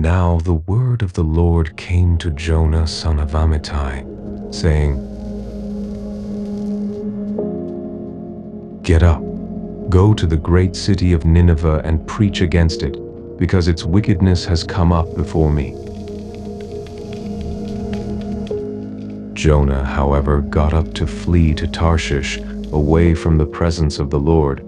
Now the word of the Lord came to Jonah son of Amittai, saying, "Get up, go to the great city of Nineveh and preach against it, because its wickedness has come up before me." Jonah, however, got up to flee to Tarshish, away from the presence of the Lord.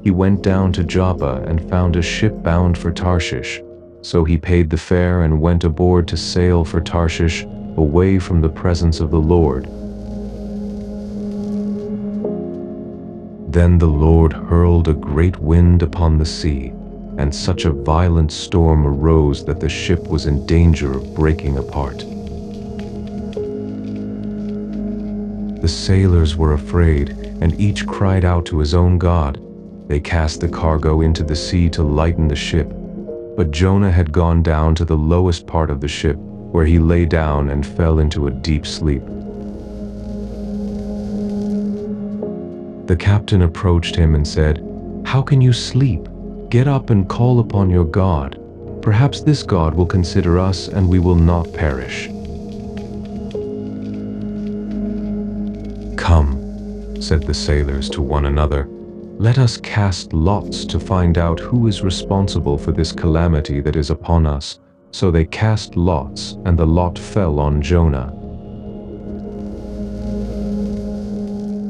He went down to Joppa and found a ship bound for Tarshish. So he paid the fare and went aboard to sail for Tarshish, away from the presence of the Lord. Then the Lord hurled a great wind upon the sea, and such a violent storm arose that the ship was in danger of breaking apart. The sailors were afraid, and each cried out to his own God. They cast the cargo into the sea to lighten the ship. But Jonah had gone down to the lowest part of the ship, where he lay down and fell into a deep sleep. The captain approached him and said, "How can you sleep? Get up and call upon your God. Perhaps this God will consider us and we will not perish." "Come," said the sailors to one another, "let us cast lots to find out who is responsible for this calamity that is upon us." So they cast lots, and the lot fell on Jonah.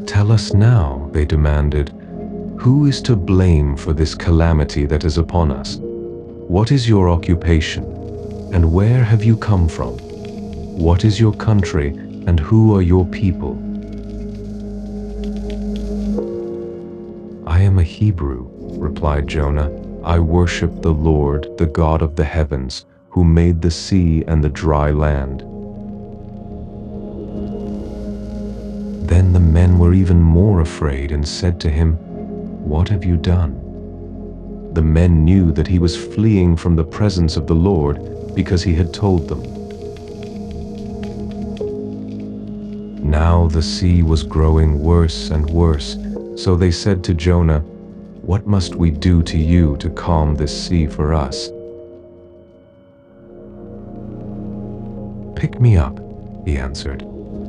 "Tell us now," they demanded, "who is to blame for this calamity that is upon us? What is your occupation, and where have you come from? What is your country, and who are your people?" "I am a Hebrew," replied Jonah. "I worship the Lord, the God of the heavens, who made the sea and the dry land." Then the men were even more afraid and said to him, "What have you done?" The men knew that he was fleeing from the presence of the Lord because he had told them. Now the sea was growing worse and worse, so they said to Jonah, "What must we do to you to calm this sea for us?" "Pick me up," he answered,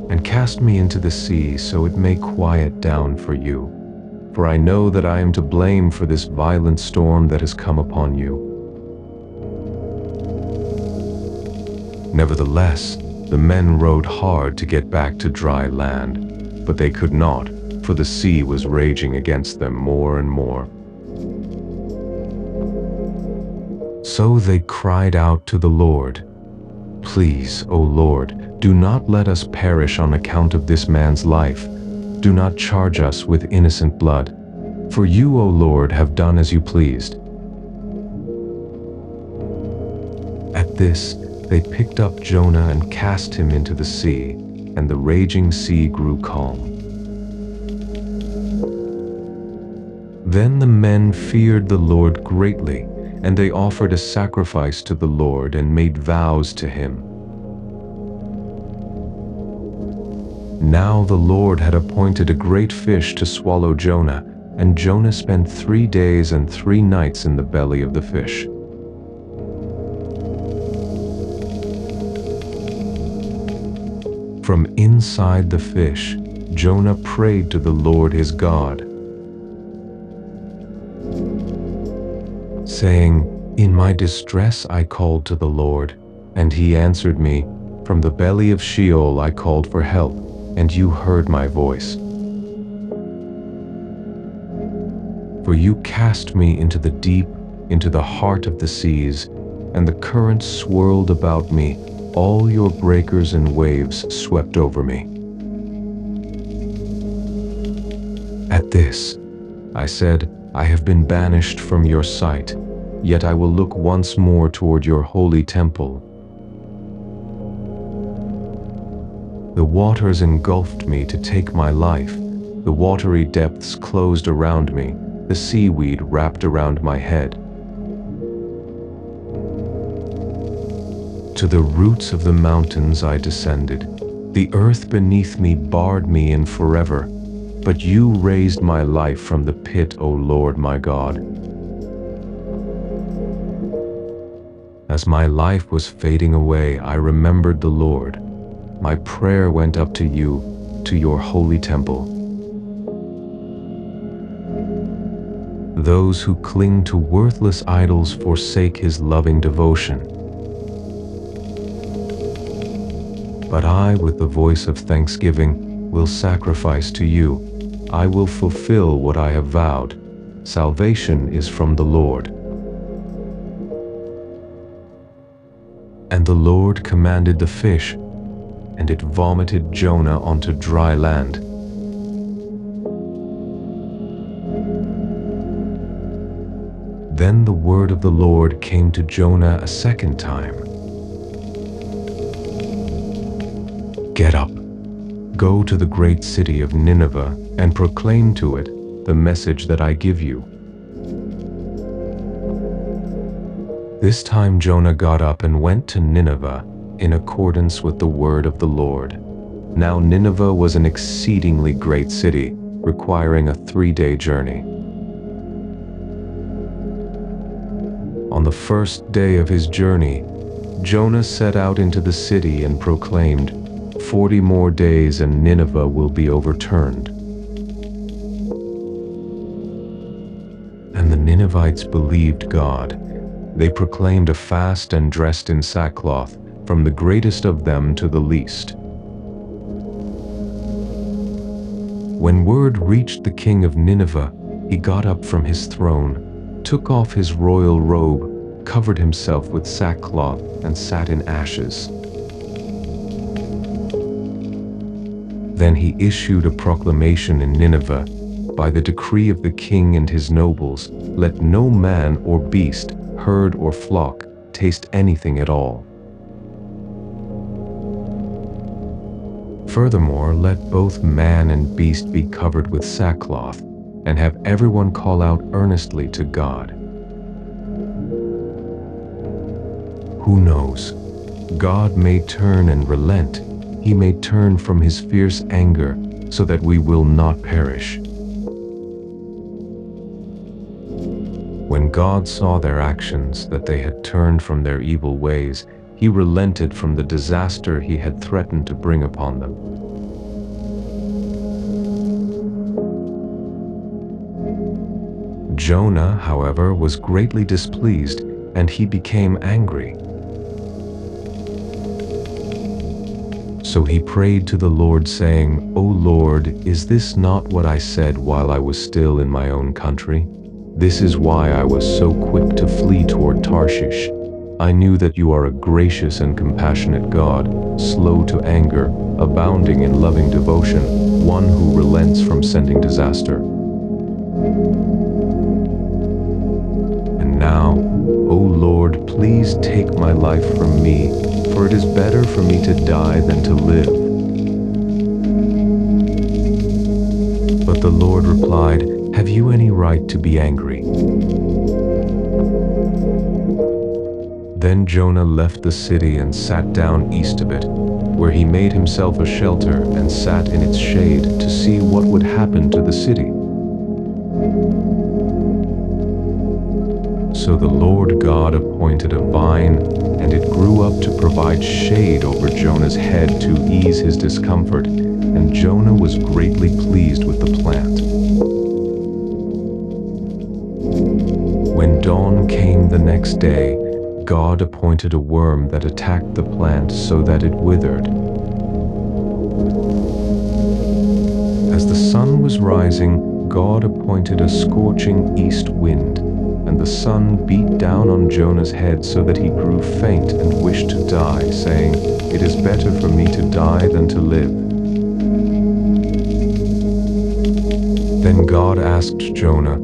"and cast me into the sea so it may quiet down for you. For I know that I am to blame for this violent storm that has come upon you." Nevertheless, the men rowed hard to get back to dry land, but they could not, for the sea was raging against them more and more. So they cried out to the Lord, "Please, O Lord, do not let us perish on account of this man's life. Do not charge us with innocent blood. For you, O Lord, have done as you pleased." At this, they picked up Jonah and cast him into the sea, and the raging sea grew calm. Then the men feared the Lord greatly, and they offered a sacrifice to the Lord and made vows to him. Now the Lord had appointed a great fish to swallow Jonah, and Jonah spent 3 days and 3 nights in the belly of the fish. From inside the fish, Jonah prayed to the Lord his God, saying, "In my distress I called to the Lord, and he answered me. From the belly of Sheol I called for help, and you heard my voice. For you cast me into the deep, into the heart of the seas, and the currents swirled about me. All your breakers and waves swept over me." At this, I said, "I have been banished from your sight, yet I will look once more toward your holy temple." The waters engulfed me to take my life. The watery depths closed around me. The seaweed wrapped around my head. To the roots of the mountains I descended. The earth beneath me barred me in forever. But you raised my life from the pit, O Lord my God. As my life was fading away, I remembered the Lord. My prayer went up to you, to your holy temple. Those who cling to worthless idols forsake his loving devotion. But I, with the voice of thanksgiving, will sacrifice to you. I will fulfill what I have vowed. Salvation is from the Lord. And the Lord commanded the fish, and it vomited Jonah onto dry land. Then the word of the Lord came to Jonah a second time. Get up, go to the great city of Nineveh, and proclaim to it the message that I give you. This time Jonah got up and went to Nineveh in accordance with the word of the Lord. Now Nineveh was an exceedingly great city, requiring a 3-day journey. On the first day of his journey, Jonah set out into the city and proclaimed, 40 more days and Nineveh will be overturned. And the Ninevites believed God. They proclaimed a fast and dressed in sackcloth, from the greatest of them to the least. When word reached the king of Nineveh, he got up from his throne, took off his royal robe, covered himself with sackcloth, and sat in ashes. Then he issued a proclamation in Nineveh, by the decree of the king and his nobles, let no man or beast, herd or flock, taste anything at all. Furthermore, let both man and beast be covered with sackcloth, and have everyone call out earnestly to God. Who knows? God may turn and relent. He may turn from his fierce anger, so that we will not perish. When God saw their actions, that they had turned from their evil ways, he relented from the disaster he had threatened to bring upon them. Jonah, however, was greatly displeased, and he became angry. So he prayed to the Lord, saying, O Lord, is this not what I said while I was still in my own country? This is why I was so quick to flee toward Tarshish. I knew that you are a gracious and compassionate God, slow to anger, abounding in loving devotion, one who relents from sending disaster. And now, O Lord, please take my life from me, for it is better for me to die than to live. But the Lord replied, have you any right to be angry? Then Jonah left the city and sat down east of it, where he made himself a shelter and sat in its shade to see what would happen to the city. So the Lord God appointed a vine, and it grew up to provide shade over Jonah's head to ease his discomfort, and Jonah was greatly pleased with the plant. When dawn came the next day, God appointed a worm that attacked the plant so that it withered. As the sun was rising, God appointed a scorching east wind, and the sun beat down on Jonah's head so that he grew faint and wished to die, saying, it is better for me to die than to live. Then God asked Jonah,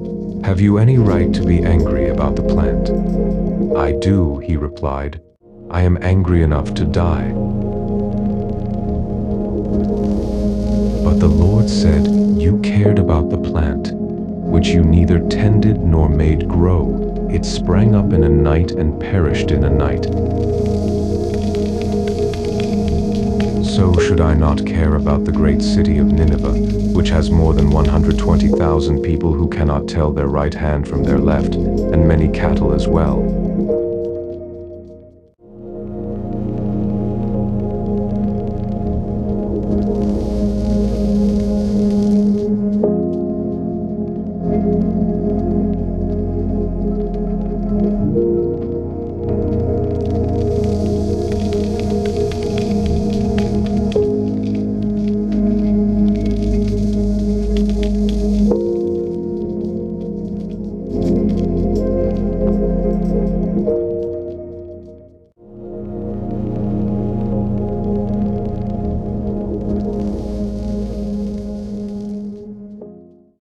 have you any right to be angry about the plant? I do, he replied. I am angry enough to die. But the Lord said, you cared about the plant, which you neither tended nor made grow. It sprang up in a night and perished in a night. So should I not care about the great city of Nineveh, which has more than 120,000 people who cannot tell their right hand from their left, and many cattle as well?